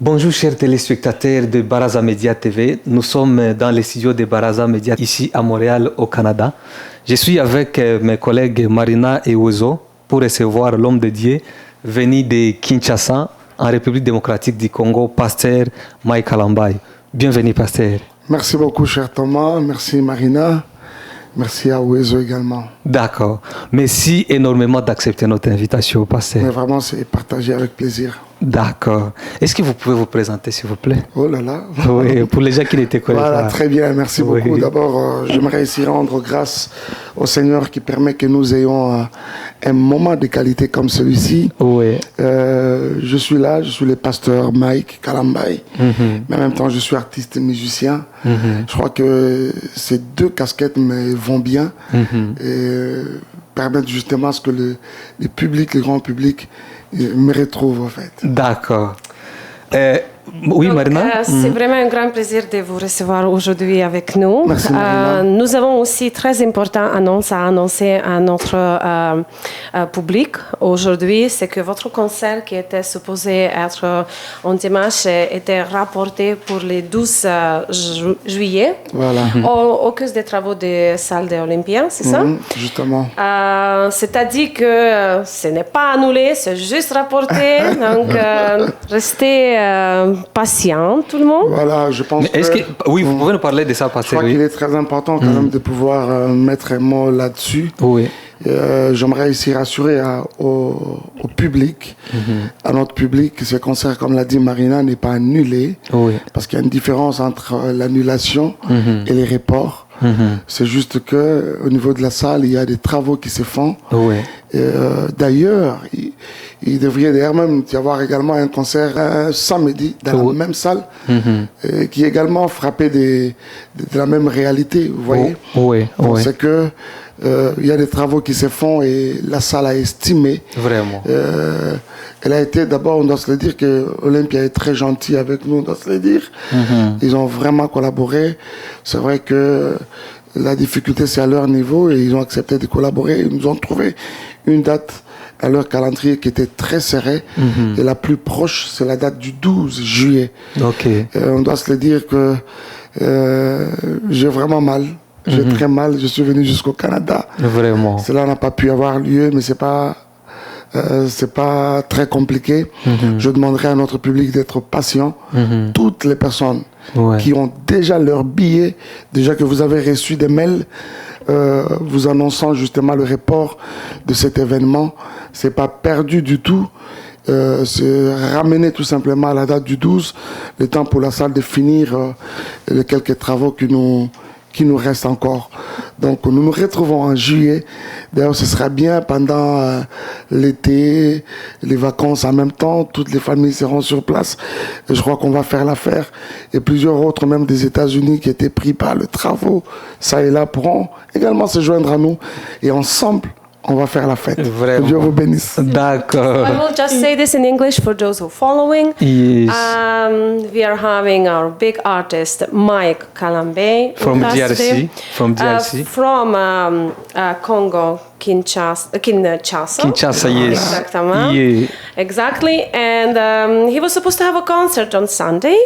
Bonjour chers téléspectateurs de Baraza Média TV. Nous sommes dans les studios de Baraza Média ici à Montréal au Canada. Je suis avec mes collègues Marina et Ozo pour recevoir l'homme de Dieu venu de Kinshasa en République démocratique du Congo, Pasteur Mike Kalambai. Bienvenue Pasteur. Merci beaucoup cher Thomas, merci Marina. Merci à Ouezo également. D'accord. Merci énormément d'accepter notre invitation, Pasteur. Mais vraiment, c'est partagé avec plaisir. D'accord. Est-ce que vous pouvez vous présenter, s'il vous plaît? Oh là là. Oui, pour les gens qui n'étaient connaissent pas. Voilà, très bien, merci beaucoup. D'abord, j'aimerais ici rendre grâce au Seigneur qui permet que nous ayons un moment de qualité comme celui-ci. Oui. Je suis là, je suis le pasteur Mike Kalambai. Mais en même temps, je suis artiste et musicien. Je crois que ces deux casquettes me vont bien et permettent justement à ce que le public, le grand public, me retrouve en fait. D'accord. Oui, donc, Marina. C'est vraiment un grand plaisir de vous recevoir aujourd'hui avec nous. Merci, Marina. Nous avons aussi très importante annonce à annoncer à notre public aujourd'hui, c'est que votre concert qui était supposé être en dimanche était rapporté pour le 12 juillet. Voilà. Au cause des travaux de salle de l'Olympia, c'est ça? Justement. C'est-à-dire que ce n'est pas annulé, c'est juste rapporté. Donc, restez patient, tout le monde. Voilà, je pense Oui, vous pouvez nous parler de ça, je Pasteur. crois qu'il est très important quand même de pouvoir mettre un mot là-dessus. Oui. J'aimerais ici rassurer au public, à notre public, que ce concert, comme l'a dit Marina, n'est pas annulé. Oui. Parce qu'il y a une différence entre l'annulation et les reports. C'est juste que au niveau de la salle, il y a des travaux qui se font. Oui. D'ailleurs, il devrait d'ailleurs même y avoir également un concert un samedi dans la même salle, qui est également frappé de la même réalité, vous voyez. Oui. C'est que il y a des travaux qui se font et la salle a estimé. Vraiment. Elle a été, d'abord, on doit se le dire que Olympia est très gentil avec nous, on doit se le dire. Ils ont vraiment collaboré. C'est vrai que la difficulté, c'est à leur niveau et ils ont accepté de collaborer. Ils nous ont trouvé une date à leur calendrier qui était très serrée. Et la plus proche, c'est la date du 12 juillet. Ok. On doit se le dire que j'ai vraiment mal. J'ai très mal. Je suis venu jusqu'au Canada. Vraiment. Cela n'a pas pu avoir lieu, mais c'est pas très compliqué. Je demanderai à notre public d'être patient. Toutes les personnes qui ont déjà leur billet, déjà que vous avez reçu des mails vous annonçant justement le report de cet événement, c'est pas perdu du tout. C'est ramener tout simplement à la date du 12, le temps pour la salle de finir les quelques travaux qui nous restent encore. Donc nous nous retrouvons en juillet. D'ailleurs, ce sera bien pendant l'été, les vacances en même temps. Toutes les familles seront sur place. Et je crois qu'on va faire l'affaire. Et plusieurs autres, même des États-Unis, qui étaient pris par les travaux, ça et là, pourront également se joindre à nous. Et ensemble, on va faire la fête. Vraiment. Que Dieu vous bénisse. D'accord. I will just say this in English for those who are following. Yes. We are having our big artist Mike Kalambai From with us DRC. today. From DRC. From Congo, Kinshasa. Kinshasa, yes. Exactement. Yeah. Exactly. And he was supposed to have a concert on Sunday,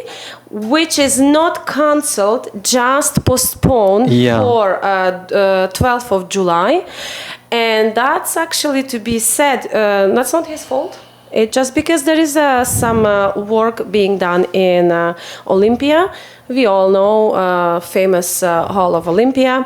which is not cancelled, just postponed for 12th of July. And that's actually to be said, that's not his fault. It's just because there is some work being done in Olympia. We all know famous Hall of Olympia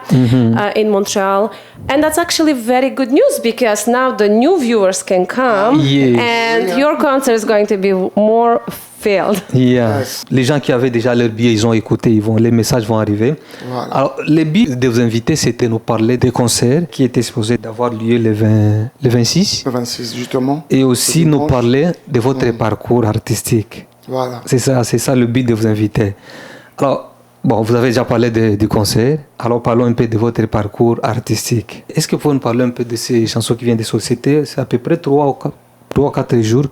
in Montreal. And that's actually very good news because now the new viewers can come and your concert is going to be more filled. Yes. Les gens qui avaient déjà leur billet, ils ont écouté, les messages vont arriver. Voilà. Alors, les buts de vos invités, c'était nous parler des concerts qui étaient supposés d'avoir lieu le 26. Le 26, justement. Et aussi nous parler de votre parcours artistique. Voilà. C'est ça le but de vos invités. Alors, bon, vous avez déjà parlé du concert. Alors, parlons un peu de votre parcours artistique. Est-ce que vous pouvez nous parler un peu de ces chansons qui viennent de société? C'est à peu près 3 ou 4 jours.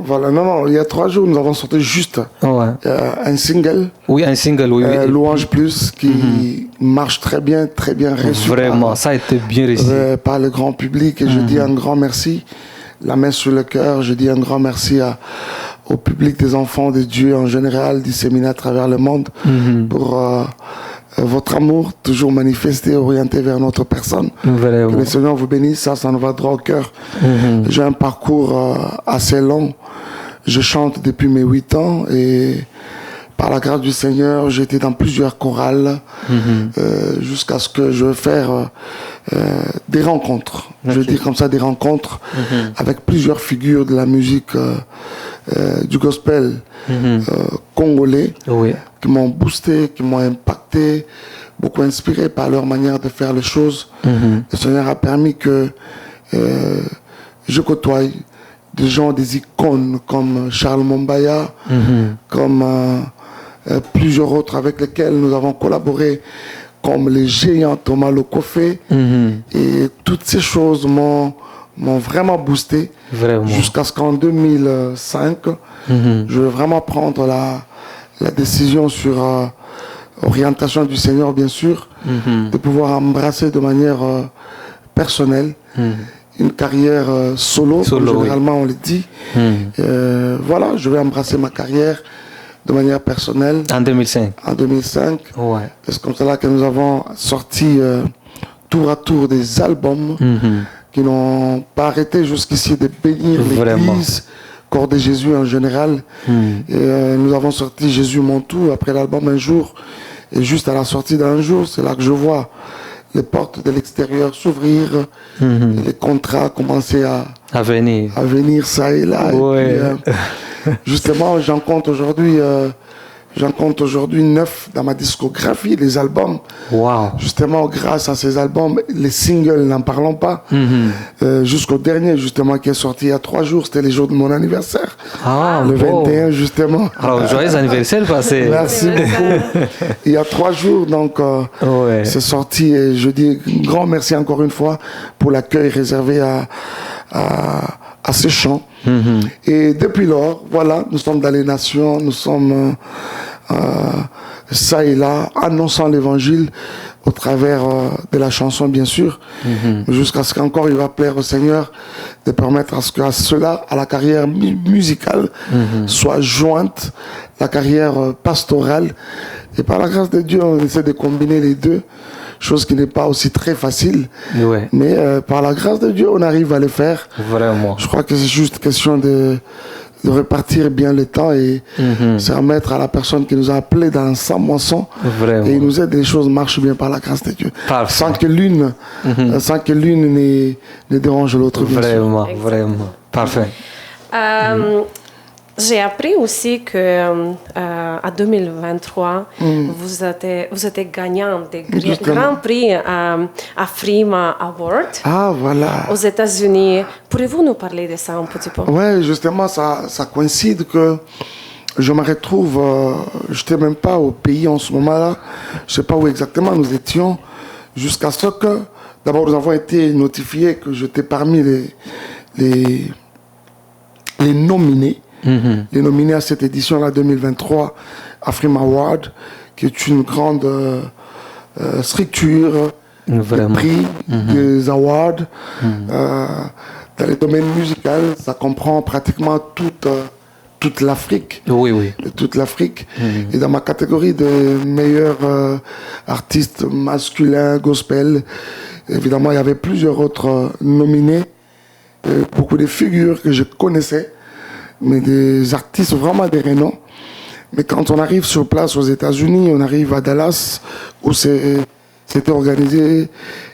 Voilà, non, il y a 3 jours, nous avons sorti juste un single. Oui, un single, oui. Louange Plus, qui marche très bien reçu. Vraiment, ça a été bien reçu. Par le grand public. Et je dis un grand merci, la main sur le cœur, je dis un grand merci au public des enfants de Dieu en général, disséminés à travers le monde, pour votre amour toujours manifesté, orienté vers notre personne. Vraiment. Que le Seigneur vous bénisse, ça nous va droit au cœur. J'ai un parcours assez long. Je chante depuis mes 8 ans et par la grâce du Seigneur, j'ai été dans plusieurs chorales jusqu'à ce que je vais faire des rencontres. Je veux dire comme ça, des rencontres avec plusieurs figures de la musique du gospel congolais qui m'ont boosté, qui m'ont impacté, beaucoup inspiré par leur manière de faire les choses. Le Seigneur a permis que je côtoie des gens, des icônes comme Charles Mombaya, comme plusieurs autres avec lesquels nous avons collaboré, comme les géants Thomas Lokofé. Et toutes ces choses m'ont vraiment boosté jusqu'à ce qu'en 2005, je vais vraiment prendre la décision sur orientation du Seigneur, bien sûr, de pouvoir embrasser de manière personnelle une carrière solo, comme généralement on le dit. Voilà, je vais embrasser ma carrière de manière personnelle. En 2005. En 2005. Ouais. C'est comme cela que nous avons sorti tour à tour des albums qui n'ont pas arrêté jusqu'ici de bénir l'Église, corps de Jésus en général. Et nous avons sorti Jésus mon tout après l'album Un jour. Et juste à la sortie d'un jour, c'est là que je vois les portes de l'extérieur s'ouvrir, et les contrats commencer à venir ça et là. Ouais. Et puis, justement, j'en compte aujourd'hui 9 dans ma discographie, les albums. Wow. Justement, grâce à ces albums, les singles, n'en parlons pas. Jusqu'au dernier, justement, qui est sorti il y a 3 jours, c'était les jours de mon anniversaire. Le 21, justement. Alors, joyeux anniversaire passé. Merci beaucoup. Il y a 3 jours, donc, c'est sorti. Et je dis un grand merci encore une fois pour l'accueil réservé à ces chants. Et depuis lors, voilà, nous sommes dans les nations, nous sommes ça et là, annonçant l'évangile au travers de la chanson, bien sûr, jusqu'à ce qu'encore il va plaire au Seigneur de permettre à ce qu'à cela, à la carrière musicale, soit jointe la carrière pastorale. Et par la grâce de Dieu, on essaie de combiner les deux, chose qui n'est pas aussi très facile. Mais par la grâce de Dieu, on arrive à le faire. Vraiment. Je crois que c'est juste question de répartir bien le temps et se remettre à la personne qui nous a appelés dans sa moisson. Vraiment. Et il nous aide, les choses marchent bien par la grâce de Dieu. Parfait. Sans que l'une ne dérange l'autre. Vraiment. Parfait. J'ai appris aussi que à 2023, vous êtes gagnant des grands prix à Frima Award. Ah, voilà. Aux États-Unis. Pourriez-vous nous parler de ça un petit peu? Oui, justement, ça coïncide que je me retrouve, je n'étais même pas au pays en ce moment-là, je ne sais pas où exactement nous étions, jusqu'à ce que, d'abord, nous avons été notifiés que j'étais parmi les nominés. Les nominés à cette édition-là 2023 à Frima Award, qui est une grande structure de prix, des awards dans les domaines musicaux. Ça comprend pratiquement toute l'Afrique. Toute l'Afrique. Et dans ma catégorie de meilleurs artistes masculins, gospel, évidemment, il y avait plusieurs autres nominés, beaucoup de figures que je connaissais, mais des artistes vraiment des renoms. Mais quand on arrive sur place aux États-Unis, on arrive à Dallas, où c'était organisé.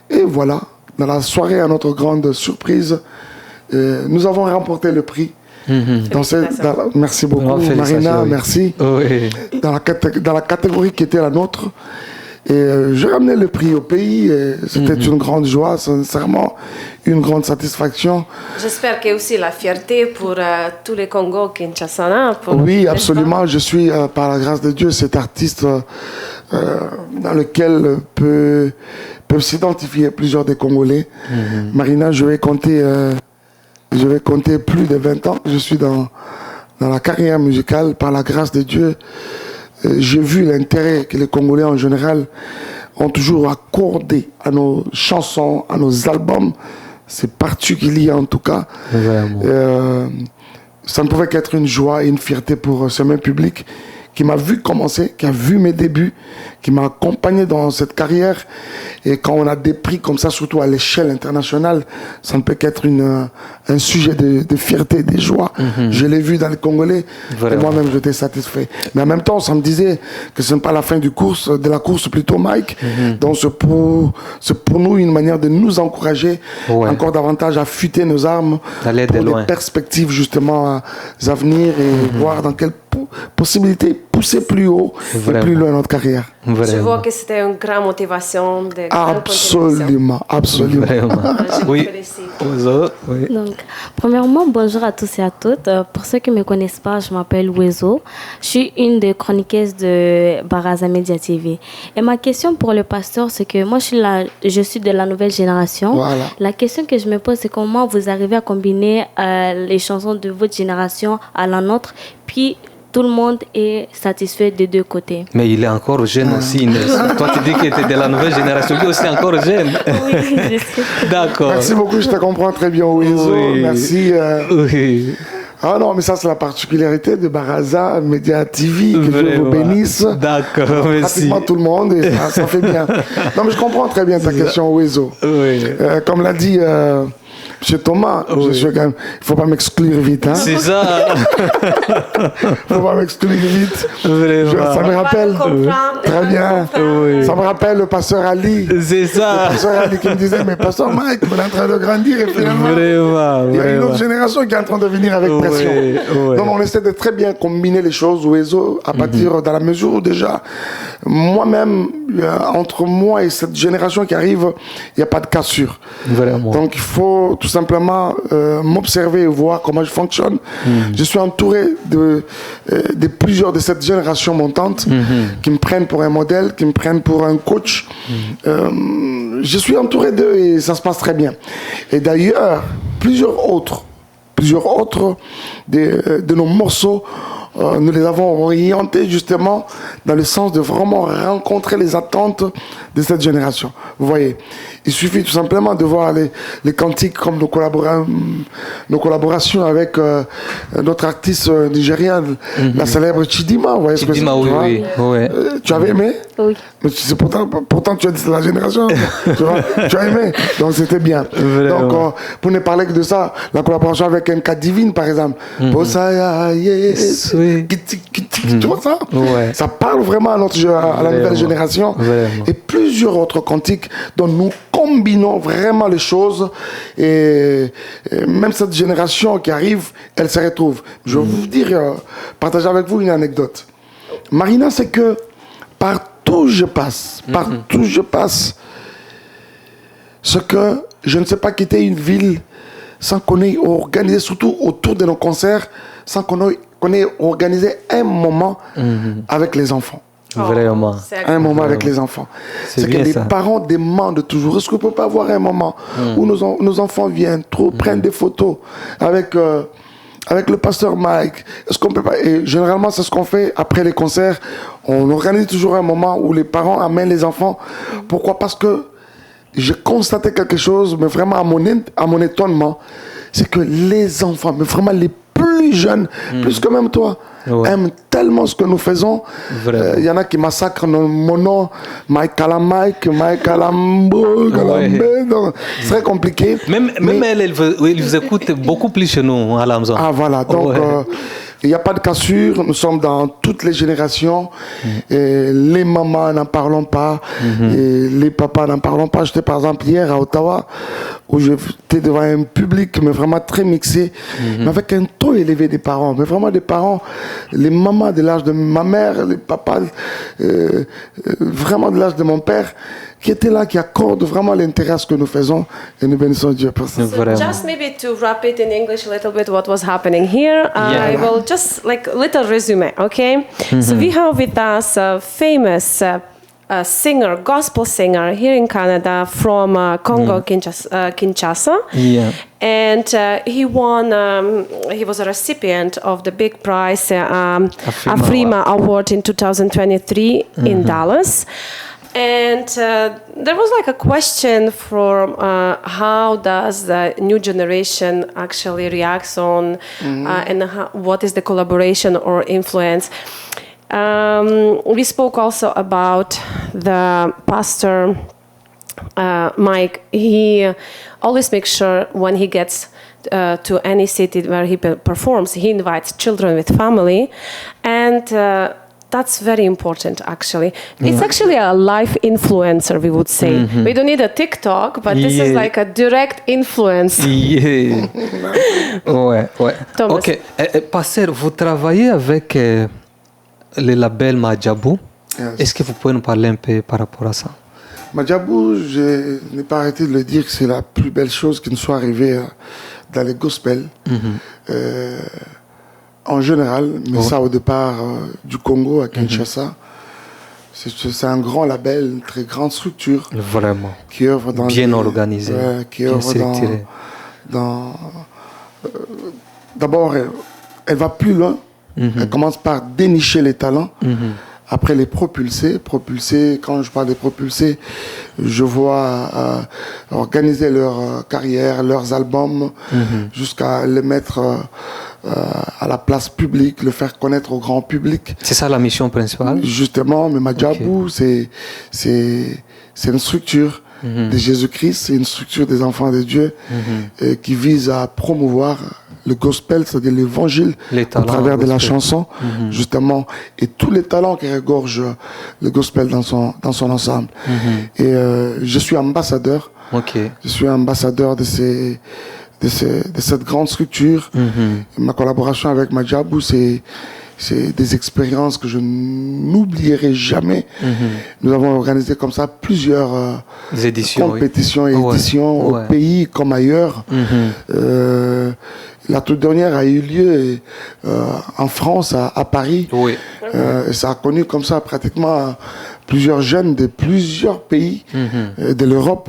Et voilà, dans la soirée, à notre grande surprise, nous avons remporté le prix. Merci beaucoup, Marina, merci. Dans la catégorie qui était la nôtre. Et j'ai ramené le prix au pays. C'était une grande joie, sincèrement, une grande satisfaction. J'espère que aussi la fierté pour tous les Congo Kinshasa. Oui, absolument. Je suis, par la grâce de Dieu, cet artiste dans lequel peuvent s'identifier plusieurs des Congolais. Marina, je vais compter plus de 20 ans. Je suis dans la carrière musicale, par la grâce de Dieu. J'ai vu l'intérêt que les Congolais en général ont toujours accordé à nos chansons, à nos albums. C'est particulier en tout cas. ça ne pouvait qu'être une joie et une fierté pour ce même public qui m'a vu commencer, qui a vu mes débuts, qui m'a accompagné dans cette carrière. Et quand on a des prix comme ça, surtout à l'échelle internationale, ça ne peut qu'être un sujet de fierté, de joie. Je l'ai vu dans les Congolais, et moi-même j'étais satisfait. Mais en même temps, ça me disait que ce n'est pas la fin de la course plutôt, Mike. Donc c'est pour nous une manière de nous encourager encore davantage à affûter nos armes pour des perspectives justement à venir et voir dans quelle possibilité pousser plus haut et plus loin notre carrière. Je vois que c'était une grande motivation. Absolument. Oui. Oui. Donc, premièrement, bonjour à tous et à toutes. Pour ceux qui ne me connaissent pas, je m'appelle Wezo. Je suis une des chroniqueuses de Baraza Media TV. Et ma question pour le pasteur, c'est que moi, je suis de la nouvelle génération. Voilà. La question que je me pose, c'est comment vous arrivez à combiner les chansons de votre génération à la nôtre, puis tout le monde est satisfait des deux côtés. Mais il est encore jeune aussi. Toi, tu dis que tu es de la nouvelle génération. Lui aussi encore jeune. Oui, je sais. D'accord. Merci beaucoup, je te comprends très bien, Wezo. Oui. Merci. Oui. Ah non, mais ça, c'est la particularité de Baraza Media TV. Que Dieu vous bénisse. D'accord, merci. Pratiquement tout le monde, et ça fait bien. Non, mais je comprends très bien ta question, Wezo. Oui. Comme l'a dit Monsieur Thomas, il ne faut pas m'exclure vite. Hein? C'est ça. Il ne faut pas m'exclure vite. Vraiment. Ça me rappelle. Très bien. Oui. Ça me rappelle le pasteur Ali. C'est ça. Le pasteur Ali qui me disait, mais pasteur Mike, on est en train de grandir et finalement, il y a une autre génération qui est en train de venir avec pression. Donc on essaie de très bien combiner les choses, Wezo, à partir dans la mesure où déjà, moi-même, entre moi et cette génération qui arrive, il n'y a pas de cassure. Vraiment. Donc il faut tout simplement m'observer et voir comment je fonctionne. Je suis entouré de plusieurs de cette génération montante qui me prennent pour un modèle, qui me prennent pour un coach. Je suis entouré d'eux et ça se passe très bien. Et d'ailleurs, plusieurs autres de nos morceaux, nous les avons orientés justement dans le sens de vraiment rencontrer les attentes de cette génération. Vous voyez, il suffit tout simplement de voir les cantiques comme nos collaborations avec notre artiste nigérien, la célèbre Chidima. Vous voyez Chidima, ce que oui. Tu avais aimé? Oui. Mais pourtant tu es de la génération. tu as aimé. Donc c'était bien. Vraiment. Donc pour ne parler que de ça, la collaboration avec un cas divine par exemple. Bosaya, yes. Tu vois ça? Ça parle vraiment à la nouvelle génération. Vraiment. Et plusieurs autres cantiques dont nous combinons vraiment les choses. Et même cette génération qui arrive, elle se retrouve. Je vais vous dire, partager avec vous une anecdote. Marina, c'est que partout je passe, ce que je ne sais pas quitter une ville sans qu'on ait organisé, surtout autour de nos concerts, sans qu'on ait organisé un moment avec les enfants. Vraiment. Un moment avec les enfants. C'est que les parents demandent toujours, est-ce qu'on ne peut pas avoir un moment où nos enfants viennent, prennent des photos avec le pasteur Mike? Est-ce qu'on peut pas? Et généralement, c'est ce qu'on fait après les concerts. On organise toujours un moment où les parents amènent les enfants. Pourquoi? Parce que j'ai constaté quelque chose, mais vraiment à mon étonnement, c'est que les enfants, mais vraiment les plus jeunes, plus que même toi, aiment tellement ce que nous faisons. Il y en a qui massacrent mon nom, Mike Kalambo, donc c'est très compliqué. Même elle vous écoute beaucoup plus chez nous à la maison. Ah voilà, donc il n'y a pas de cassure, nous sommes dans toutes les générations. Et les mamans n'en parlons pas, et les papas n'en parlons pas. J'étais par exemple hier à Ottawa, où j'étais devant un public mais vraiment très mixé, mais avec un taux élevé des parents, mais vraiment des parents, les mamans de l'âge de ma mère, les papas vraiment de l'âge de mon père, qui étaient là, qui accordent vraiment l'intérêt à ce que nous faisons, et nous bénissons Dieu pour ça. So just maybe to wrap it in English a little bit what was happening here, I will just like little resume, okay? So we have with us a famous singer, gospel singer here in Canada from Congo, Kinshasa. Yeah. And he won, he was a recipient of the big prize, Afrima Award in 2023 in Dallas. And there was like a question from how does the new generation actually reacts on and what is the collaboration or influence. We spoke also about the pastor Mike. He always makes sure when he gets to any city where he performs, he invites children with family, and that's very important, actually. It's actually a life influencer, we would say. We don't need a TikTok, but this is like a direct influence. Ouais, ouais. Thomas. Ok. Pasteur, vous travaillez avec le label Madjabou. Yes. Est-ce que vous pouvez nous parler un peu par rapport à ça? Madjabou, je n'ai pas arrêté de le dire que c'est la plus belle chose qui nous soit arrivée dans les gospels. En général, mais ça au départ du Congo à Kinshasa. C'est un grand label, une très grande structure. Vraiment. Qui œuvre dans bien organisée. Qui œuvre dans d'abord, elle va plus loin. Elle commence par dénicher les talents. Après les propulser, quand je parle de propulser, je vois organiser leur carrière, leurs albums, jusqu'à les mettre à la place publique, le faire connaître au grand public. C'est ça la mission principale? Justement, mais Madjabou, c'est une structure de Jésus-Christ, c'est une structure des enfants de Dieu qui vise à promouvoir le gospel, c'est-à-dire l'évangile, à travers de la chanson, justement, et tous les talents qui regorgent le gospel dans son ensemble. Et je suis ambassadeur. Je suis ambassadeur de cette grande structure. Ma collaboration avec Madjabou, c'est des expériences que je n'oublierai jamais. Nous avons organisé comme ça plusieurs compétitions et éditions au pays comme ailleurs. La toute dernière a eu lieu en France, à Paris. Et ça a connu comme ça pratiquement plusieurs jeunes de plusieurs pays de l'Europe.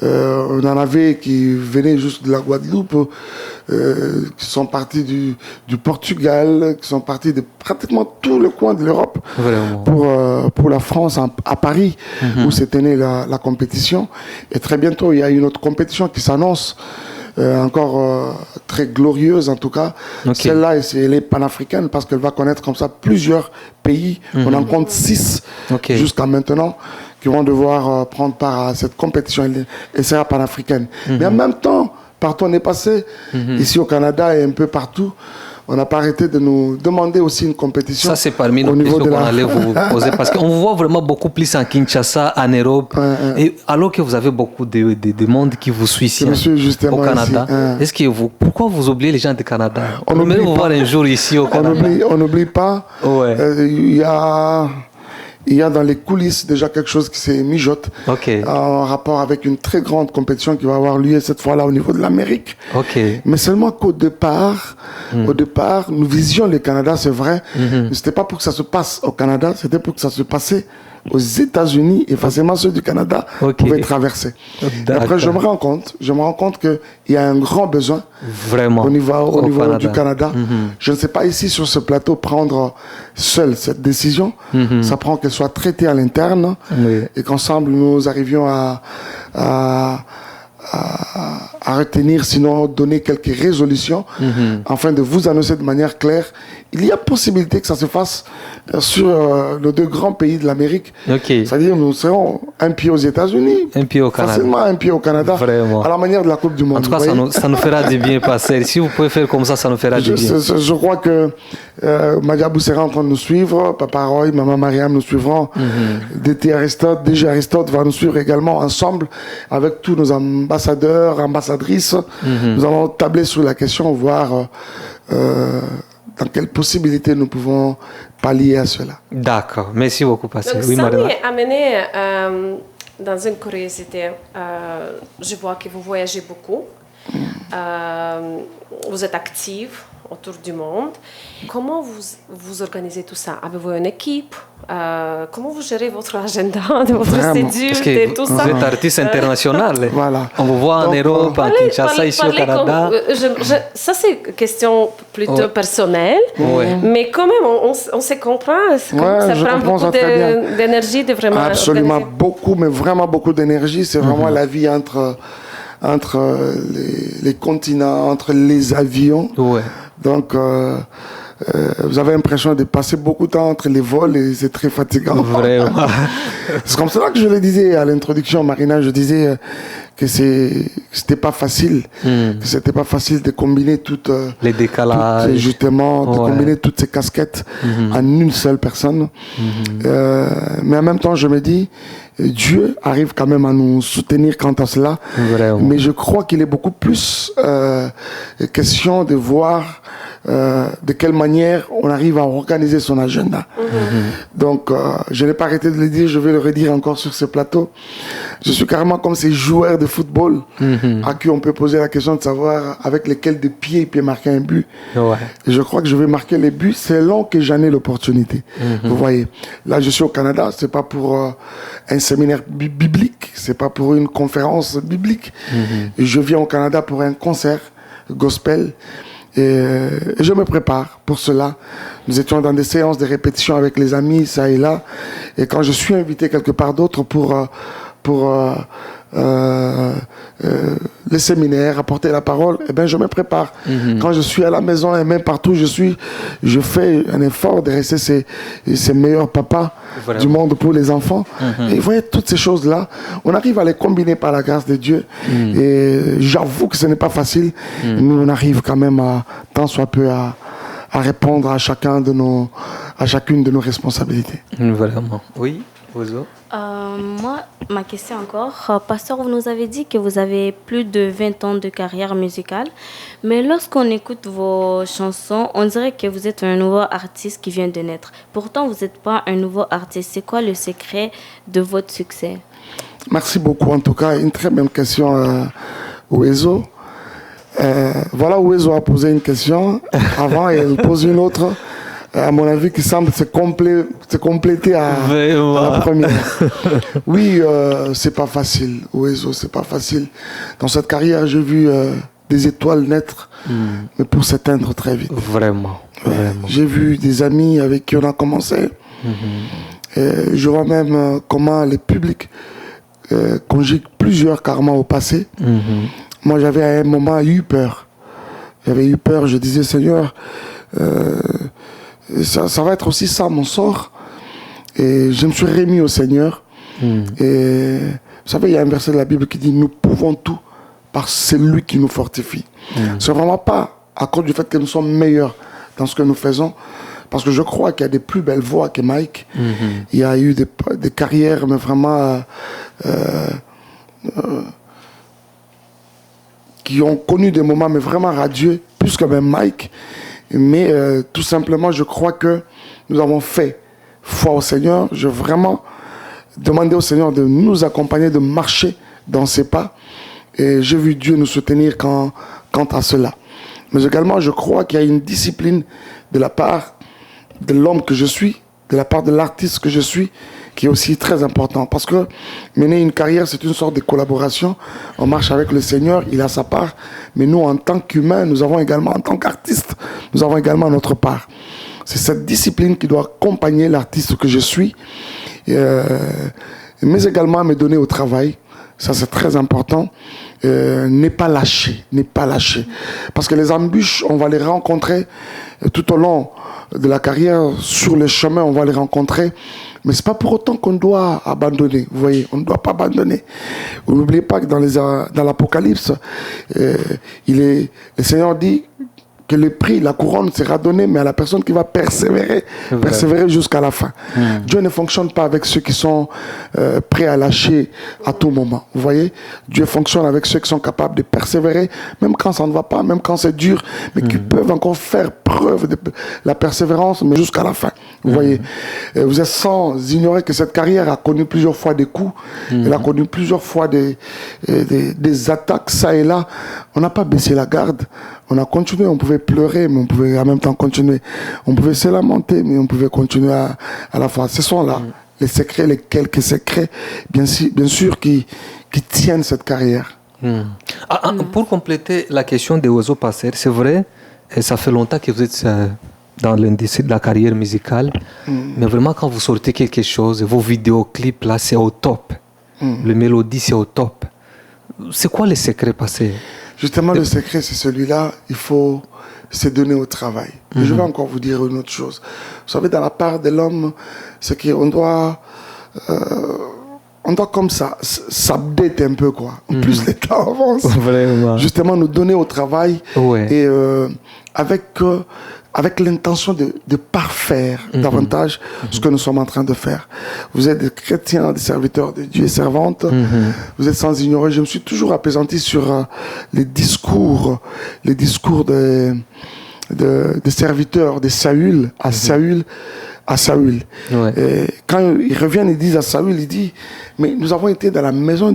On en avait qui venaient juste de la Guadeloupe, qui sont partis du Portugal, qui sont partis de pratiquement tout le coin de l'Europe pour la France, à Paris, où s'était née la compétition. Et très bientôt, il y a une autre compétition qui s'annonce. Encore très glorieuse en tout cas. Celle-là, elle est panafricaine parce qu'elle va connaître comme ça plusieurs pays. On en compte 6 jusqu'à maintenant qui vont devoir prendre part à cette compétition. Elle sera panafricaine. Mais en même temps, partout on est passé, ici au Canada et un peu partout, on n'a pas arrêté de nous demander aussi une compétition. Ça, c'est parmi nos questions qu'on allait vous poser. Parce qu'on vous voit vraiment beaucoup plus en Kinshasa, en Europe. Et alors que vous avez beaucoup de monde qui vous suit ici au Canada. Est-ce que pourquoi vous oubliez les gens du Canada? On aimerait vous voir un jour ici au Canada. On n'oublie pas. Il y a dans les coulisses déjà quelque chose qui se mijote en rapport avec une très grande compétition qui va avoir lieu cette fois-là au niveau de l'Amérique. Mais seulement qu'au départ, nous visions le Canada, c'est vrai. Mais c'était pas pour que ça se passe au Canada, c'était pour que ça se passait aux États-Unis et forcément ceux du Canada pouvaient traverser. Et après, je me rends compte qu'il y a un grand besoin au niveau du Canada. Je ne sais pas ici sur ce plateau prendre seul cette décision. Ça prend qu'elle soit traitée à l'interne et qu'ensemble nous arrivions à retenir, sinon donner quelques résolutions afin de vous annoncer de manière claire. Il y a possibilité que ça se fasse sur nos deux grands pays de l'Amérique. C'est-à-dire nous serons un pied aux États-Unis, un pied au Canada. Facilement un pied au Canada, à la manière de la Coupe du Monde. En tout cas, ça nous fera du bien, passer. Si vous pouvez faire comme ça nous fera du bien. Je crois que Madjabou sera en train de nous suivre, Papa Roy, Maman Mariam nous suivront, DG Aristote va nous suivre également ensemble avec tous nos ambassadeurs, ambassadrices. Nous allons tabler sur la question, voir dans quelles possibilités nous pouvons pallier à cela. D'accord, merci beaucoup, Pasteur. Donc, ça m'est amené dans une curiosité. Je vois que vous voyagez beaucoup. Vous êtes actif autour du monde. Comment vous organisez tout ça? Avez-vous une équipe? Comment vous gérez votre agenda, votre schedule et tout ça? Vous êtes artiste international. Voilà. On vous voit en Europe, à Kinshasa, ici au Canada. Ça, c'est une question plutôt personnelle. Mais quand même, on se comprend. Ça prend beaucoup d'énergie de vraiment absolument organiser. Beaucoup, mais vraiment beaucoup d'énergie. C'est vraiment la vie entre les continents, entre les avions. Donc, vous avez l'impression de passer beaucoup de temps entre les vols et c'est très fatigant. Vraiment. C'est comme ça que je le disais à l'introduction, Marina. Je disais que c'était pas facile, que c'était pas facile de combiner toutes les décalages, justement, de combiner toutes ces casquettes en une seule personne. Mais en même temps, je me dis, Dieu arrive quand même à nous soutenir quant à cela. Vraiment. Mais je crois qu'il est beaucoup plus question de voir de quelle manière on arrive à organiser son agenda. Donc, je n'ai pas arrêté de le dire, je vais le redire encore sur ce plateau. Je suis carrément comme ces joueurs de football à qui on peut poser la question de savoir avec lesquels de pieds il peut marquer un but. Et je crois que je vais marquer les buts selon que j'en ai l'opportunité. Vous voyez, là je suis au Canada, c'est pas pour un séminaire biblique, c'est pas pour une conférence biblique. Je viens au Canada pour un concert gospel. Et je me prépare pour cela. Nous étions dans des séances de répétition avec les amis, ça et là. Et quand je suis invité quelque part d'autre pour les séminaires, apporter la parole, eh ben je me prépare. Quand je suis à la maison et même partout je fais un effort de rester ces meilleurs papas du monde pour les enfants. Et vous voyez, toutes ces choses-là, on arrive à les combiner par la grâce de Dieu. Et j'avoue que ce n'est pas facile, mais on arrive quand même tant soit peu à répondre à chacune de nos responsabilités. Vraiment. Oui, Ozo. Moi, ma question encore. Pasteur, vous nous avez dit que vous avez plus de 20 ans de carrière musicale, mais lorsqu'on écoute vos chansons, on dirait que vous êtes un nouveau artiste qui vient de naître. Pourtant, vous n'êtes pas un nouveau artiste. C'est quoi le secret de votre succès? Merci beaucoup. En tout cas, une très bonne question, Ouezo. Voilà, Ouezo a posé une question avant et elle pose une autre. À mon avis, qui semble se compléter à la première. Oui, c'est pas facile. Ouezo, c'est pas facile. Dans cette carrière, j'ai vu des étoiles naître, mais pour s'éteindre très vite. Vraiment. J'ai vu des amis avec qui on a commencé. Et je vois même comment les publics conjuguent plusieurs karmas au passé. Moi, j'avais à un moment eu peur. J'avais eu peur. Je disais, Seigneur, ça va être aussi ça mon sort. Et je me suis remis au Seigneur. Et vous savez, il y a un verset de la Bible qui dit, nous pouvons tout par celui qui nous fortifie. C'est vraiment pas à cause du fait que nous sommes meilleurs dans ce que nous faisons, parce que je crois qu'il y a des plus belles voix que Mike. Il y a eu des carrières, mais vraiment qui ont connu des moments mais vraiment radieux, plus que même Mike. Mais tout simplement, je crois que nous avons fait foi au Seigneur. Je veux vraiment demander au Seigneur de nous accompagner, de marcher dans ses pas. Et j'ai vu Dieu nous soutenir quant à cela. Mais également, je crois qu'il y a une discipline de la part de l'homme que je suis, de la part de l'artiste que je suis, qui est aussi très important. Parce que mener une carrière, c'est une sorte de collaboration. On marche avec le Seigneur, il a sa part. Mais nous, en tant qu'humains, nous avons également, en tant qu'artistes, nous avons également notre part. C'est cette discipline qui doit accompagner l'artiste que je suis, mais également me donner au travail. Ça, c'est très important. Ne pas lâcher. Parce que les embûches, on va les rencontrer tout au long de la carrière. Sur le chemin, on va les rencontrer. Mais c'est pas pour autant qu'on doit abandonner. Vous voyez, on ne doit pas abandonner. Vous n'oubliez pas que dans l'Apocalypse, le Seigneur dit que le prix, la couronne sera donnée, mais à la personne qui va persévérer jusqu'à la fin. Dieu ne fonctionne pas avec ceux qui sont prêts à lâcher à tout moment. Vous voyez, Dieu fonctionne avec ceux qui sont capables de persévérer, même quand ça ne va pas, même quand c'est dur, mais qui peuvent encore faire preuve de la persévérance, mais jusqu'à la fin. Vous voyez, vous êtes sans ignorer que cette carrière a connu plusieurs fois des coups, elle a connu plusieurs fois des attaques, ça et là. On n'a pas baissé la garde, on a continué, on pouvait pleurer, mais on pouvait en même temps continuer. On pouvait se lamenter, mais on pouvait continuer à la fois. Ce sont là les secrets, les quelques secrets, bien sûr, qui tiennent cette carrière. Pour compléter la question des oiseaux passeurs, c'est vrai, et ça fait longtemps que vous êtes dans l'industrie de la carrière musicale, mais vraiment quand vous sortez quelque chose, vos vidéoclips là, c'est au top. Le mélodie, c'est au top. C'est quoi les secrets passés? Justement, le secret, c'est celui-là. Il faut se donner au travail. Et je vais encore vous dire une autre chose. Vous savez, dans la part de l'homme, c'est qu'on doit... on doit comme ça s'update un peu, quoi. En plus, les temps avancent. Vraiment. Justement, nous donner au travail et avec l'intention de parfaire davantage ce que nous sommes en train de faire. Vous êtes des chrétiens, des serviteurs de Dieu et servantes. Vous êtes sans ignorer. Je me suis toujours appesanti sur les discours des serviteurs de Saül à Saül. Et quand ils reviennent, ils disent à Saül, il dit, mais nous avons été dans la maison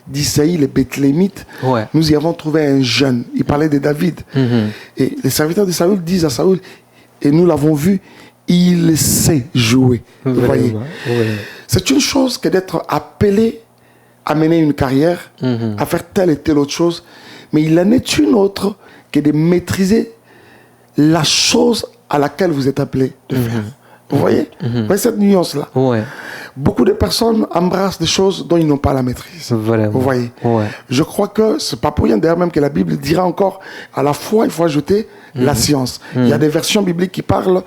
d'Isaïe, les Bethlémites, nous y avons trouvé un jeune. Il parlait de David. Et les serviteurs de Saül disent à Saül, et nous l'avons vu, il sait jouer. Vous voyez. C'est une chose que d'être appelé à mener une carrière, à faire telle et telle autre chose, mais il en est une autre que de maîtriser la chose à laquelle vous êtes appelé de faire. Vous voyez, vous voyez cette nuance-là. Beaucoup de personnes embrassent des choses dont ils n'ont pas la maîtrise. Vraiment. Vous voyez. Je crois que c'est pas pour rien d'ailleurs même que la Bible dira encore, à la foi, il faut ajouter la science. Il y a des versions bibliques qui parlent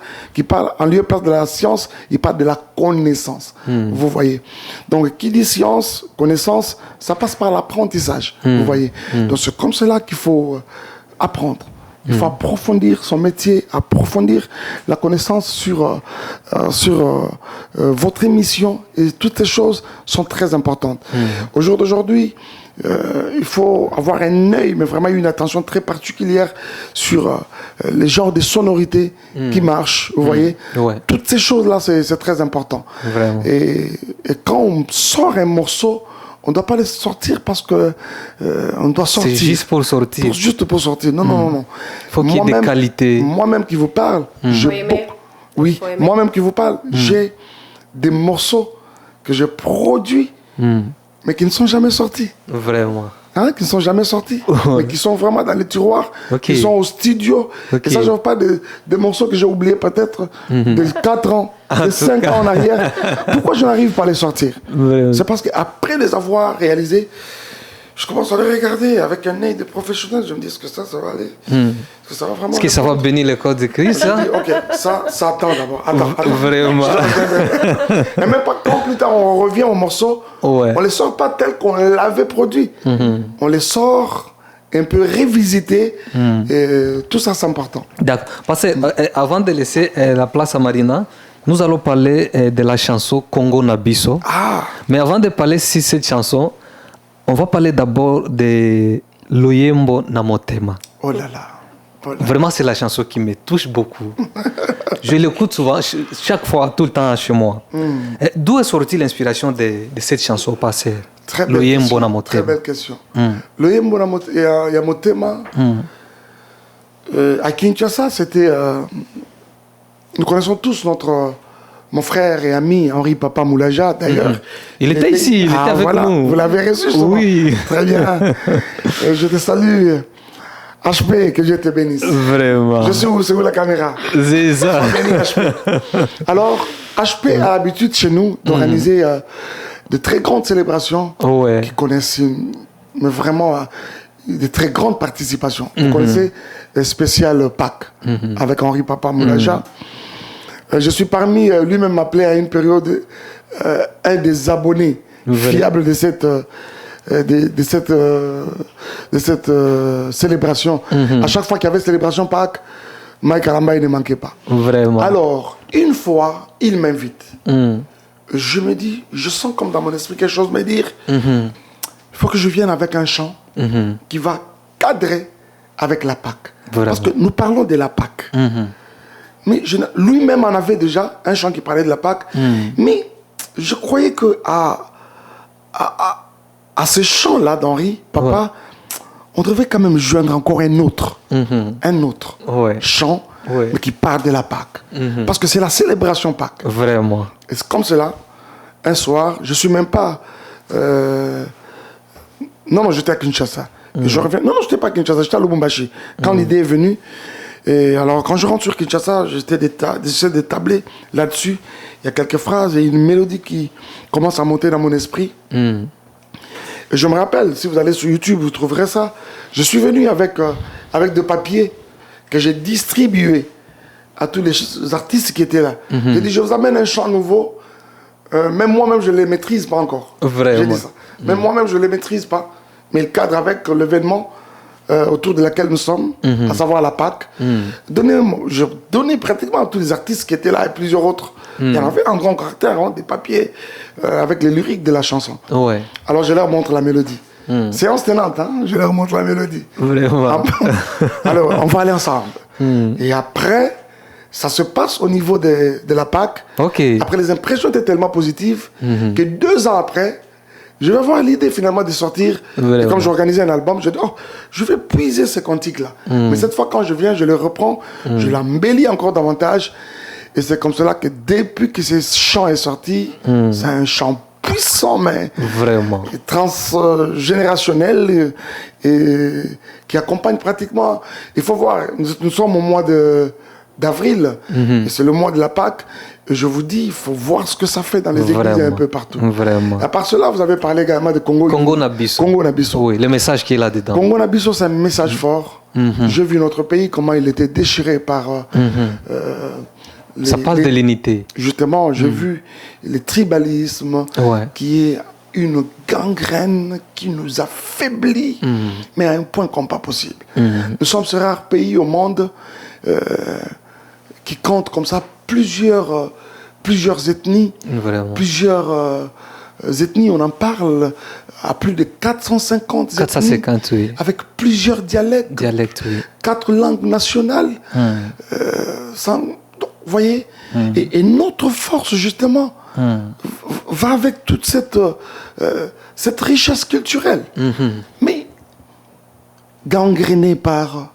en lieu de la science, ils parlent de la connaissance. Vous voyez. Donc, qui dit science, connaissance, ça passe par l'apprentissage. Vous voyez. Donc, c'est comme cela qu'il faut apprendre. Il faut approfondir son métier, approfondir la connaissance sur votre émission. Et toutes ces choses sont très importantes. Au jour d'aujourd'hui, il faut avoir un œil, mais vraiment une attention très particulière sur les genres de sonorités qui marchent. Vous voyez. Toutes ces choses-là, c'est très important. Vraiment. Et quand on sort un morceau, on ne doit pas les sortir parce que on doit sortir. C'est juste pour sortir. Juste pour sortir. Non. Il faut qu'il y ait des qualités. Moi-même qui vous parle, moi-même qui vous parle, j'ai des morceaux que j'ai produits, mais qui ne sont jamais sortis. Vraiment. Qui ne sont jamais sortis, mais qui sont vraiment dans les tiroirs, qui sont au studio. Et ça, je ne veux pas des morceaux que j'ai oubliés peut-être de 4 ans, de 5 ans en arrière. Pourquoi je n'arrive pas à les sortir? C'est parce qu'après les avoir réalisés, je commence à les regarder avec un œil de professionnel. Je me dis, est-ce que ça va aller? Est-ce que ça va vraiment? Est-ce que ça va bénir le corps de Christ, ça? Ok, ça attend d'abord. Attends. Vraiment. Et même pas quand plus tard on revient au morceau, on les sort pas tel qu'on l'avait produit. On les sort un peu révisité. Et tout ça, c'est important. D'accord. Parce que, avant de laisser la place à Marina, nous allons parler de la chanson Congo Nabiso. Mais avant de parler de cette chanson, on va parler d'abord de Loyembo Namotema. Oh là là. Vraiment, c'est la chanson qui me touche beaucoup. Je l'écoute souvent, chaque fois, tout le temps chez moi. D'où est sortie l'inspiration de cette chanson passée? Très belle question. Loyembo Namotema, à Kinshasa, c'était... nous connaissons tous mon frère et ami Henri Papa Moulaja, d'ailleurs. Il était ici, il était avec nous. Vous l'avez reçu, oui. Très bien. Et je te salue, HP, que Dieu te bénisse. Vraiment. Je suis où? C'est où la caméra? C'est ça. Béni, HP. Alors, HP a l'habitude chez nous d'organiser de très grandes célébrations qui connaissent mais vraiment de très grandes participations. Vous connaissez le spécial Pâques avec Henri Papa Moulaja. Je suis parmi, lui-même m'appelait à une période, un des abonnés fiables de cette célébration. À chaque fois qu'il y avait célébration Pâques, Mike Aramba ne manquait pas. Vraiment. Alors, une fois, il m'invite. Je me dis, je sens comme dans mon esprit quelque chose me dire, il faut que je vienne avec un chant qui va cadrer avec la Pâque. Parce que nous parlons de la Pâque. Mais lui-même en avait déjà un chant qui parlait de la Pâque. Mais je croyais que à ce chant-là d'Henri, Papa, on devait quand même joindre encore un autre chant, mais qui parle de la Pâque. Parce que c'est la célébration Pâques. Vraiment. Et c'est comme cela, un soir, je suis même pas... Non, j'étais à Kinshasa. Et je reviens... Non, je n'étais pas à Kinshasa, j'étais à Lubumbashi. Quand l'idée est venue, et alors quand je rentre sur Kinshasa, j'essaie de tabler là-dessus. Il y a quelques phrases et une mélodie qui commence à monter dans mon esprit. Et je me rappelle, si vous allez sur YouTube, vous trouverez ça. Je suis venu avec des papiers que j'ai distribués à tous les artistes qui étaient là. J'ai dit, je vous amène un chant nouveau. Même moi-même, je ne les maîtrise pas encore. Vraiment. J'ai dit ça. Même moi-même, je ne les maîtrise pas. Mais le cadre avec l'événement autour de laquelle nous sommes, à savoir la Pâque, je donnais pratiquement à tous les artistes qui étaient là et plusieurs autres. Il y en avait en grand caractère, des papiers avec les lyriques de la chanson. Ouais. Alors je leur montre la mélodie. Séance tenante, je leur montre la mélodie. Vraiment. Alors on va aller ensemble. Et après, ça se passe au niveau de la Pâque. Okay. Après, les impressions étaient tellement positives que 2 ans après, je vais avoir l'idée finalement de sortir. Et comme j'organisais un album, je dis, je vais puiser ces cantiques-là. Mais cette fois, quand je viens, je les reprends, je l'embellis encore davantage. Et c'est comme cela que depuis que ce chant est sorti, c'est un chant puissant, mais vraiment transgénérationnel et qui accompagne pratiquement. Il faut voir, nous sommes au mois d'avril, et c'est le mois de la Pâque. Et je vous dis, il faut voir ce que ça fait dans les églises un peu partout. Vraiment. À part cela, vous avez parlé également de Congo-Nabisso. Congo-Nabisso. Oui, le message qui est là-dedans. Congo-Nabisso, c'est un message fort. J'ai vu notre pays, comment il était déchiré par... ça parle de l'unité. Justement, j'ai vu le tribalisme qui est une gangrène qui nous affaiblit, mais à un point comme pas possible. Nous sommes ce rare pays au monde qui compte comme ça plusieurs ethnies, plusieurs ethnies. On en parle à plus de 450 450, ethnies, avec plusieurs dialectes, 4 langues nationales. Vous voyez, et notre force, justement, va avec toute cette richesse culturelle. Mais gangrénée par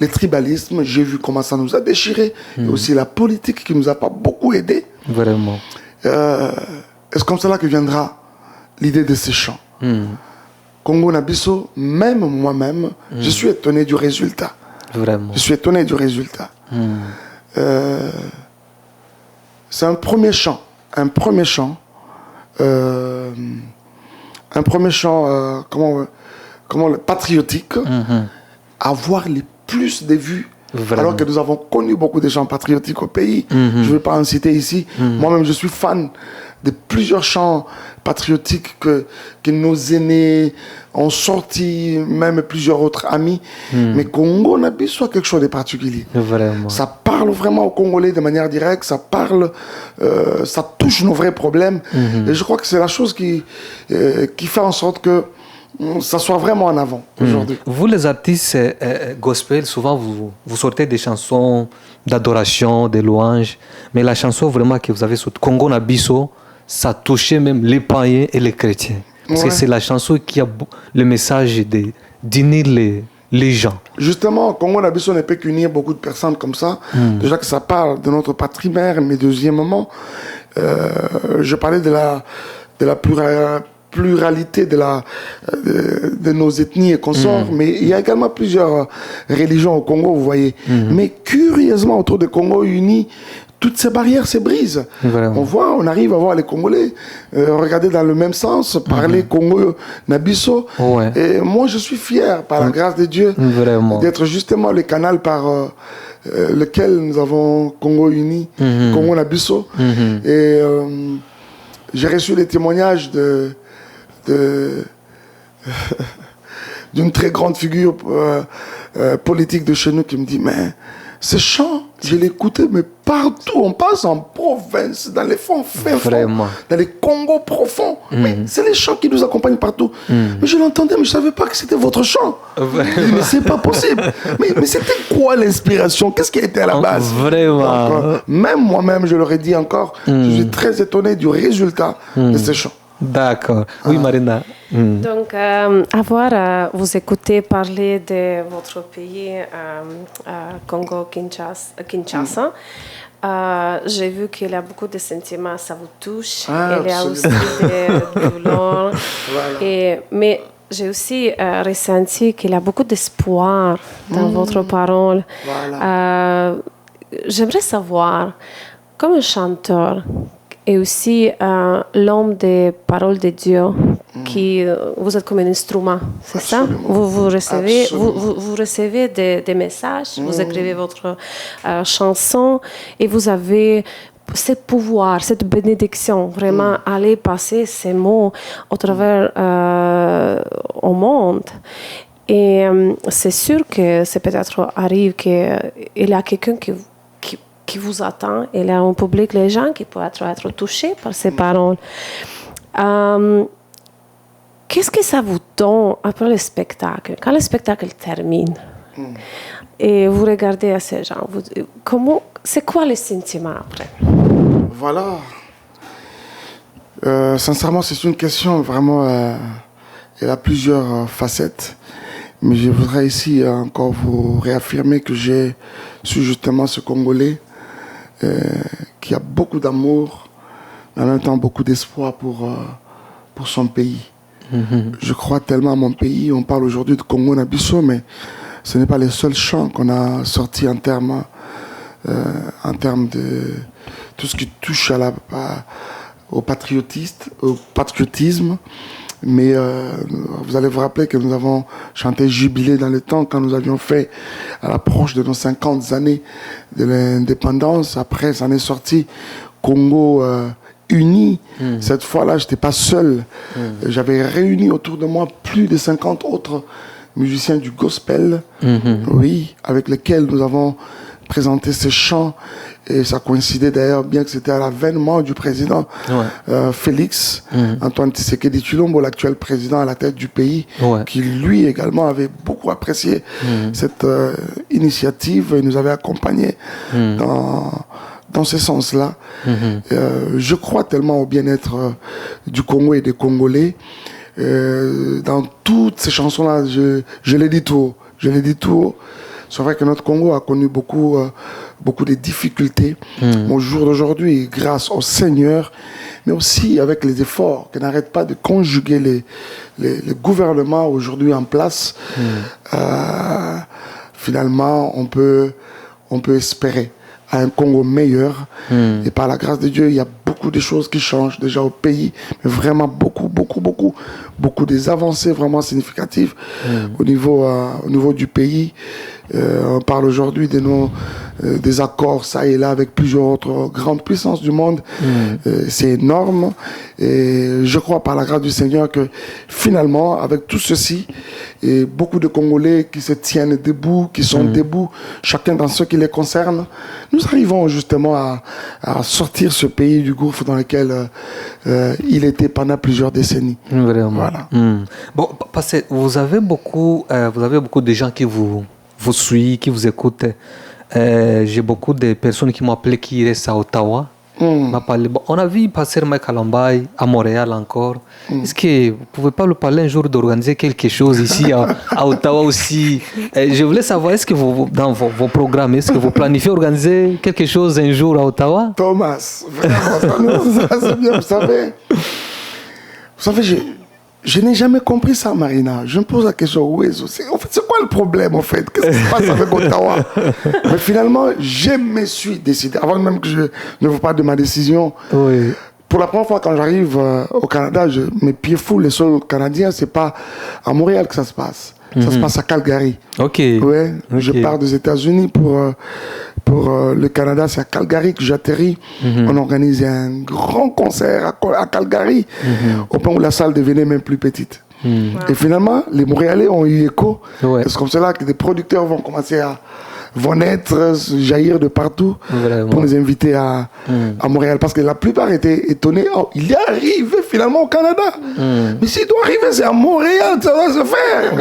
les tribalismes, j'ai vu comment ça nous a déchirés, et aussi la politique qui nous a pas beaucoup aidés. Vraiment. Est-ce comme cela que viendra l'idée de ces chants? Congo-Nabisso, même moi-même, je suis étonné du résultat. Vraiment. Je suis étonné du résultat. C'est un premier chant, comment patriotique, avoir les plus de vues. Vraiment. Alors que nous avons connu beaucoup de chants patriotiques au pays. Je ne vais pas en citer ici. Moi-même, je suis fan de plusieurs chants patriotiques que nos aînés ont sorti, même plusieurs autres amis. Mais Congo-Nabisso a quelque chose de particulier. Vraiment. Ça parle vraiment aux Congolais de manière directe, ça touche nos vrais problèmes. Et je crois que c'est la chose qui fait en sorte que ça soit vraiment en avant aujourd'hui. Vous, les artistes gospel, souvent vous sortez des chansons d'adoration, de louanges, mais la chanson vraiment que vous avez sur Congo-Nabisso, ça touchait même les païens et les chrétiens. Parce que c'est la chanson qui a le message d'unir les gens. Justement, Congo-Nabisso ne peut qu'unir beaucoup de personnes comme ça. Déjà que ça parle de notre patrie-mère, mais deuxièmement, je parlais de la pluralité de nos ethnies et consorts, mais il y a également plusieurs religions au Congo, vous voyez. Mais curieusement, autour de Congo uni, toutes ces barrières se brisent. Vraiment. On arrive à voir les Congolais regarder dans le même sens, parler Congo-Nabisso. Et moi, je suis fier, par la grâce de Dieu, d'être justement le canal par lequel nous avons Congo uni, Congo-Nabisso. Et j'ai reçu les témoignages d'une très grande figure politique de chez nous qui me dit, mais ce chant, je l'écoutais, mais partout, on passe en province, dans les fonds, dans les Congos profonds. Mais c'est les chants qui nous accompagnent partout. Mais je l'entendais, mais je ne savais pas que c'était votre chant. Mais c'est pas possible. Mais c'était quoi l'inspiration? Qu'est-ce qui a été à la base? Vraiment. Donc, même moi-même, je leur ai dit encore, je suis très étonné du résultat de ces chants. D'accord. Oui, Marina. Donc, vous écoutez parler de votre pays, Congo-Kinshasa. J'ai vu qu'il y a beaucoup de sentiments, ça vous touche. Il y a aussi des douleurs. Voilà. Mais j'ai aussi ressenti qu'il y a beaucoup d'espoir dans votre parole. Voilà. J'aimerais savoir, comme un chanteur et aussi l'homme des paroles de Dieu, qui vous êtes comme un instrument, c'est Absolument. Ça vous recevez des messages, vous écrivez votre chanson et vous avez ce pouvoir, cette bénédiction, vraiment aller passer ces mots au travers au monde. Et c'est sûr que c'est peut-être arrive qu'il y a quelqu'un qui vous attend, il y a un public, les gens qui peuvent être touchés par ces paroles. Qu'est-ce que ça vous donne après le spectacle? Quand le spectacle termine et vous regardez à ces gens, c'est quoi le sentiment après? Voilà. Sincèrement, c'est une question vraiment... elle a plusieurs facettes. Mais je voudrais ici encore vous réaffirmer que j'ai su justement ce Congolais qui a beaucoup d'amour, mais en même temps beaucoup d'espoir pour son pays. Je crois tellement à mon pays. On parle aujourd'hui de Congo Nabiso, mais ce n'est pas les seuls chants qu'on a sortis en termes de tout ce qui touche au patriotisme. Mais vous allez vous rappeler que nous avons chanté Jubilé dans le temps quand nous avions fait à l'approche de nos 50 années de l'indépendance. Après, ça en est sorti Congo uni. Cette fois-là, je n'étais pas seul. J'avais réuni autour de moi plus de 50 autres musiciens du gospel, oui, avec lesquels nous avons présenté ces chants. Et ça coïncidait d'ailleurs bien que c'était à l'avènement du président Félix Antoine Tshisekedi Tshilombo, l'actuel président à la tête du pays, qui lui également avait beaucoup apprécié cette initiative et nous avait accompagnés dans ce sens-là. Je crois tellement au bien-être du Congo et des Congolais. Dans toutes ces chansons-là, je l'ai dit tout haut. C'est vrai que notre Congo a connu beaucoup de difficultés. Au jour d'aujourd'hui, grâce au Seigneur, mais aussi avec les efforts que n'arrêtent pas de conjuguer les gouvernements aujourd'hui en place, finalement, on peut espérer à un Congo meilleur. Et par la grâce de Dieu, il y a beaucoup de choses qui changent déjà au pays, mais vraiment beaucoup des avancées vraiment significatives au niveau du pays. On parle aujourd'hui des accords ça et là avec plusieurs autres grandes puissances du monde. C'est énorme et je crois par la grâce du Seigneur que finalement avec tout ceci et beaucoup de Congolais qui se tiennent debout, qui sont debout, chacun dans ce qui les concerne, nous arrivons justement à sortir ce pays du gouffre dans lequel il était pendant plusieurs décennies. Vraiment. Voilà. Bon, parce que vous avez beaucoup de gens qui vous suivent, qui vous écoutent. J'ai beaucoup de personnes qui m'ont appelé qui restent à Ottawa. Bon, on a vu passer Mike Kalambai à Montréal encore. Est-ce que vous ne pouvez pas lui parler un jour d'organiser quelque chose ici à Ottawa aussi? Je voulais savoir, est-ce que dans vos programmes, est-ce que vous planifiez organiser quelque chose un jour à Ottawa? Thomas, vraiment, ça c'est bien, vous savez, je n'ai jamais compris ça, Marina. Je me pose la question, en fait, c'est quoi le problème, en fait? Qu'est-ce qui se passe avec Ottawa? Mais finalement, je me suis décidé, avant même que je ne vous parle de ma décision, pour la première fois quand j'arrive au Canada, mes pieds fous, les sols canadiens, c'est pas à Montréal que ça se passe. Ça se passe à Calgary. Je pars des États-Unis pour le Canada, c'est à Calgary que j'atterris. On organise un grand concert à Calgary, au point où la salle devenait même plus petite. Et finalement, les Montréalais ont eu écho. C'est comme cela que des producteurs vont commencer vont naître, jaillir de partout pour nous inviter à Montréal. Parce que la plupart étaient étonnés. Oh, il est arrivé finalement au Canada. Mais s'il doit arriver, c'est à Montréal, ça doit se faire.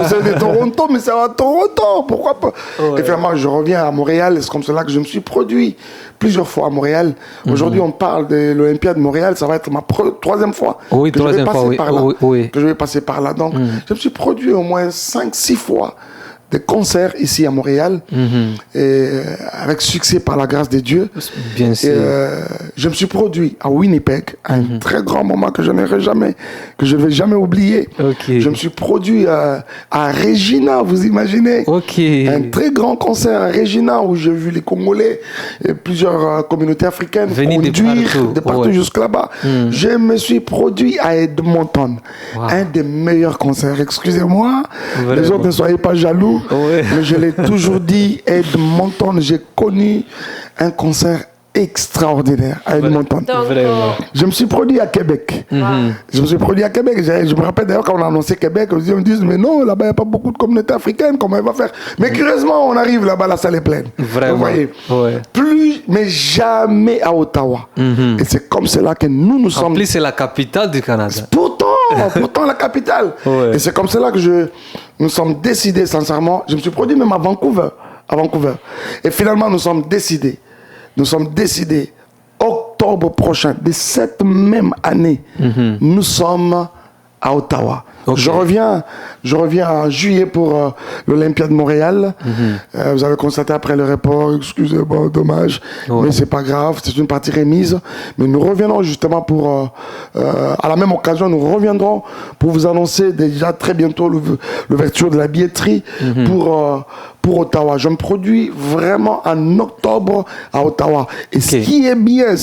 C'est de Toronto, mais c'est à Toronto. Pourquoi pas? Et finalement, je reviens à Montréal. C'est comme cela que je me suis produit plusieurs fois à Montréal. Aujourd'hui, on parle de l'Olympiade de Montréal. Ça va être ma troisième fois que je vais passer par là. Que je vais passer par là. Donc, je me suis produit au moins 5-6 fois des concerts ici à Montréal, et avec succès par la grâce de Dieu. Bien sûr. Je me suis produit à Winnipeg, à un très grand moment que je ne vais jamais oublier. Je me suis produit à Regina, vous imaginez? Un très grand concert à Regina où j'ai vu les Congolais et plusieurs communautés africaines conduire de partout jusque là-bas. Je me suis produit à Edmonton, un des meilleurs concerts. Excusez-moi, les autres ne soyez pas jaloux. Mais je l'ai toujours dit, Edmonton, j'ai connu un concert extraordinaire à Edmonton. Je me suis produit à Québec. Je me suis produit à Québec. Je me rappelle d'ailleurs quand on a annoncé Québec, on me dit mais non, là-bas il n'y a pas beaucoup de communautés africaines, comment elle va faire? Mais curieusement, on arrive là-bas, la salle est pleine. Vraiment. Vous voyez, plus, mais jamais à Ottawa. Et c'est comme cela que nous sommes. En plus, c'est la capitale du Canada. Pourtant la capitale. Et c'est comme cela que nous sommes décidés, sincèrement. Je me suis produit même à Vancouver. Et finalement, nous sommes décidés, octobre prochain, de cette même année, nous sommes à Ottawa. Je reviens en juillet pour l'Olympiade de Montréal. Vous avez constaté après le report, excusez-moi, dommage, mais c'est pas grave, c'est une partie remise. Mais nous reviendrons justement pour, à la même occasion, nous reviendrons pour vous annoncer déjà très bientôt l'ouverture de la billetterie pour Ottawa. Je me produis vraiment en octobre à Ottawa. Et ce qui est bien,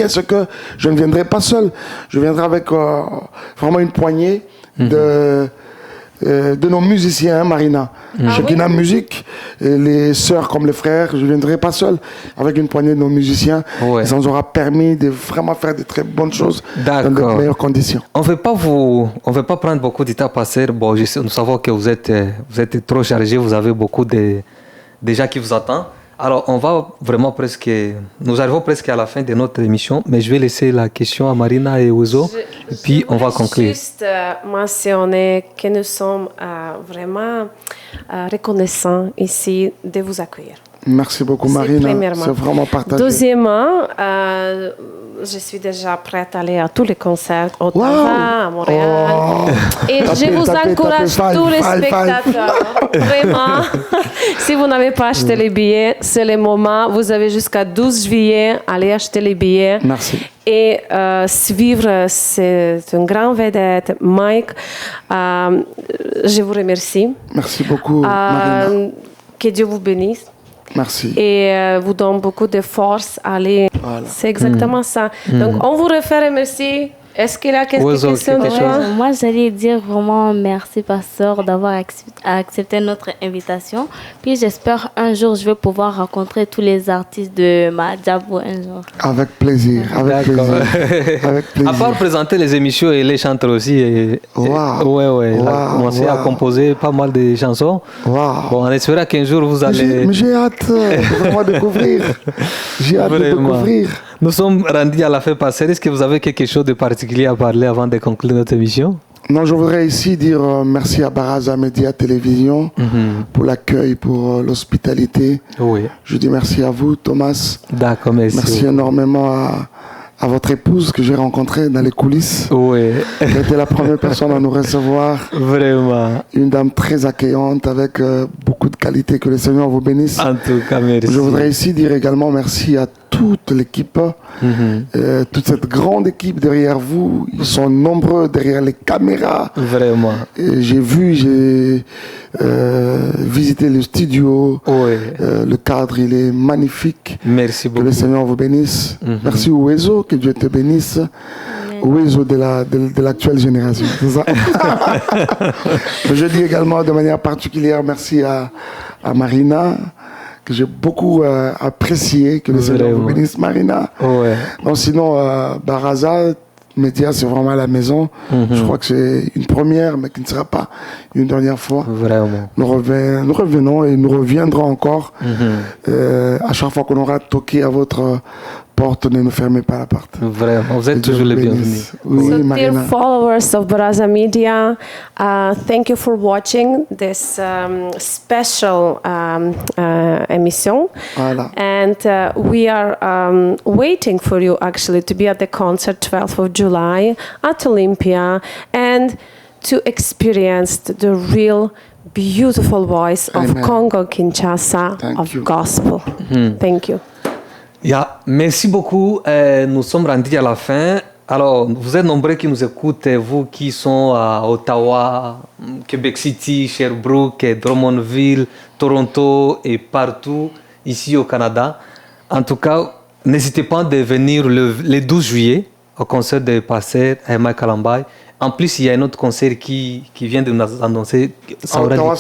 c'est que je ne viendrai pas seul. Je viendrai avec vraiment une poignée de nos musiciens, Marina. Chacun musique, et les sœurs comme les frères, je ne viendrai pas seul, avec une poignée de nos musiciens. Ça nous aura permis de vraiment faire de très bonnes choses dans de meilleures conditions. On ne veut pas prendre beaucoup de temps passé. Bon, nous savons que vous êtes trop chargé, vous avez beaucoup de gens qui vous attendent. Alors, nous arrivons presque à la fin de notre émission, mais je vais laisser la question à Marina et Wezo, et puis on va conclure. Juste mentionner que nous sommes vraiment reconnaissants ici de vous accueillir. Merci beaucoup, Marina. C'est vraiment partagé. Deuxièmement, je suis déjà prête à aller à tous les concerts à Ottawa, à Montréal. Et je vous encourage, tous les spectateurs, vraiment. Si vous n'avez pas acheté les billets, c'est le moment. Vous avez jusqu'à 12 juillet. Allez acheter les billets. Merci. Et suivre, c'est une grande vedette, Mike. Je vous remercie. Merci beaucoup, Marina. Que Dieu vous bénisse. Merci. Et vous donne beaucoup de force à aller. Voilà. C'est exactement ça. Donc, on vous refait remercier. Est-ce qu'il y a quelques questions de toi? Moi, j'allais dire vraiment merci, pasteur, d'avoir accepté notre invitation. Puis j'espère un jour, je vais pouvoir rencontrer tous les artistes de Madjabou un jour. Avec plaisir, avec plaisir. À part présenter les émissions et les chanteurs aussi. Il a commencé à composer pas mal de chansons. Bon, on espère qu'un jour vous allez... Mais j'ai hâte de vraiment découvrir. J'ai hâte de découvrir. Nous sommes rendus à la fin passée. Est-ce que vous avez quelque chose de particulier à parler avant de conclure notre émission? Non, je voudrais ici dire merci à Baraza Média Télévision pour l'accueil, pour l'hospitalité. Je dis merci à vous, Thomas. D'accord, merci. Merci énormément à votre épouse que j'ai rencontrée dans les coulisses. Elle était la première personne à nous recevoir. Vraiment. Une dame très accueillante avec beaucoup de qualités. Que le Seigneur vous bénisse. En tout cas, merci. Je voudrais ici dire également merci à toute l'équipe, toute cette grande équipe derrière vous. Ils sont nombreux derrière les caméras. Vraiment. J'ai visité le studio. Le cadre, il est magnifique. Merci beaucoup. Que le Seigneur vous bénisse. Merci Wezo, que Dieu te bénisse. Wezo de l'actuelle génération. Je dis également de manière particulière merci à Marina, que j'ai beaucoup apprécié. Que le Seigneur vous bénisse, Marina. Non, sinon, Baraza, Média, c'est vraiment à la maison. Je crois que c'est une première, mais qui ne sera pas une dernière fois. Vraiment. Nous revenons et nous reviendrons encore. À chaque fois qu'on aura toqué à votre porte, ne nous fermez pas la porte. Vraiment, vous êtes toujours les bienvenus. Oui, So, Marina. dear followers of Baraza Media, thank you for watching this special emission. Voilà. And we are waiting for you actually to be at the concert 12th of July at Olympia and to experience the real beautiful voice of Amen. Congo Kinshasa Thank of you. gospel. Thank you. Yeah, merci beaucoup. Nous sommes rendus à la fin. Alors, vous êtes nombreux qui nous écoutent, vous qui sont à Ottawa, Québec City, Sherbrooke, Drummondville, Toronto et partout ici au Canada. En tout cas, n'hésitez pas de venir le 12 juillet au concert de pasteur Mike Kalambay. En plus, il y a un autre concert qui vient de nous annoncer. Ottawa,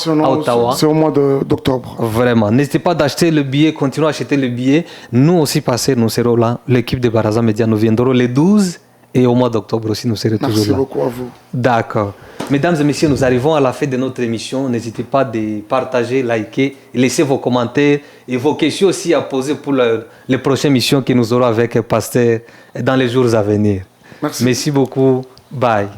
c'est au mois d'octobre. Vraiment. N'hésitez pas d'acheter le billet, continuez à acheter le billet. Nous aussi, passés, nous serons là. L'équipe de Baraza Media, nous viendrons les 12 et au mois d'octobre aussi, nous serons toujours là. Merci beaucoup à vous. D'accord. Mesdames et messieurs, nous arrivons à la fin de notre émission. N'hésitez pas de partager, liker, laisser vos commentaires et vos questions aussi à poser pour les prochaines missions que nous aurons avec Pasteur dans les jours à venir. Merci. Merci beaucoup. Bye.